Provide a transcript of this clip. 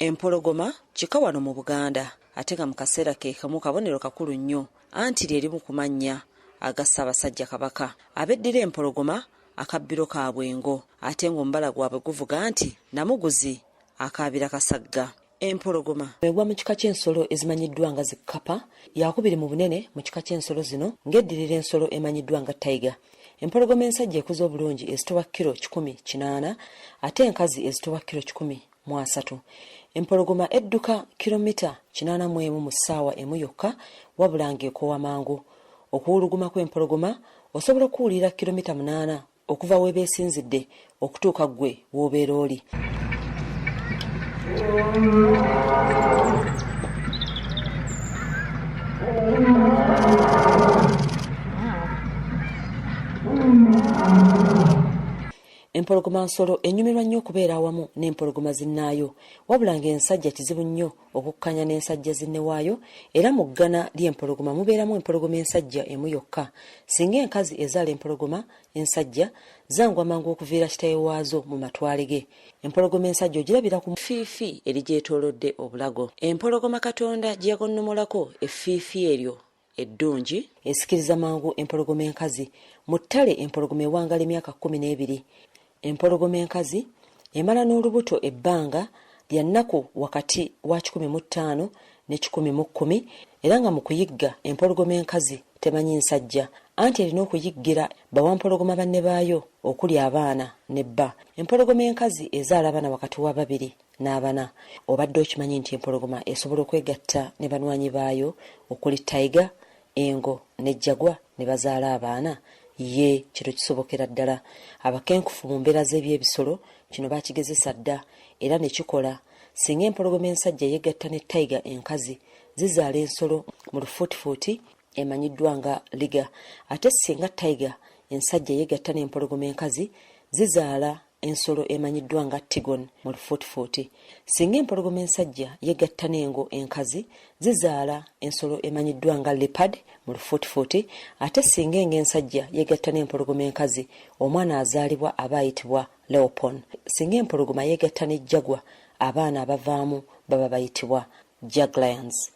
Empologoma kika wano mu Buganda ate nga mu kaseera ke kamu kabonero kakulu nnyo anti lyerimu ku mannya aga Ssaabasajja Kabaka. Abeddira empologoma akabbiro ka Bwengo ate ng'omubala gwabwe guvuga nti namuguzi akaabira kasagga. Empologoma egwa mu kika ky'ensolo ezimanyiddwa nga zikkapa, yakubiri mu bunene mu kika ky'ensolo zino ng'eddirira ensolo emanyiddwa nga tayiga. Empologoma ensajja ekuza obulungi ezitowa kilo 108 ate enkazi ezitowa kilo 130. Empologoma edduka kilomita 81 mu ssaawa emu yokka wabula ng'ekoowa mangu. Okuwuluguma kw'empologoma osobola okuwulira kilomita 8 okuva weebeesinzidde okutuuka ggwe w'obeera oli. Empologoma nsolo enyumirwa nnyo okubeera awamu n'empologoma zinnaayo, wabula ng'ensajja kizibu nnyo okukkanya n'ensajja zinne waayo, era mu ggana ly'empologoma mubeeramu empologoma ensajja emu yokka. Singa enkazi ezaala empologoma ensajja zangwa mangu okuviira kitaye waazo mu matwale ge. Empologoma ensajja ogirabira ku ffiifi erigyetoolodde obulago. Empologoma Katonda gye yakonnomolako effiifi eryo eddungi esikiriza mangu empologoma enkazi. Mu ttale empologoma ewangaala emyaka 12. Empologoma enkazi emala n'olubuto ebbanga lya nnaku wakati wa 15 ne 10 era nga mu kuyigga empologoma enkazi temanyi nsajja anti erina okuyiggira bawampologoma banne baayo okuli abaana ne bba. Empologoma enkazi ezaala abaana wakati wa 2 n'abana. Obadde okimanyi nti empologoma esobola okwegatta ne banywanyi baayo okuli tayiga, engo ne jagwa ne bazaala abaana? Ye kino kisobokera ddala. Abakenkufu mu mbeera z'ebyebisolo kino baakigezesa dda era ne kikola. Singa empologoma ensajja yegatta ne tayiga enkazi zizaala ensolo mu lufuutifuuti emanyiddwa nga liga, ate singa tayiga ensajja yegatta n'empologoma enkazi zizaala ensolo emanyiddwa nga tigon mu lufuutifuuti. Singa empologoma ensajja yegatta n'engo enkazi zizaala ensolo emanyiddwa nga leopard mu lufuutifuuti, ate singa engo ensajja yegatta n'empologoma enkazi omwana azaalibwa aba ayitibwa leopon. Singa empologoma yegatta ne jagwa abaana abavaamu baba bayitibwa jaguars.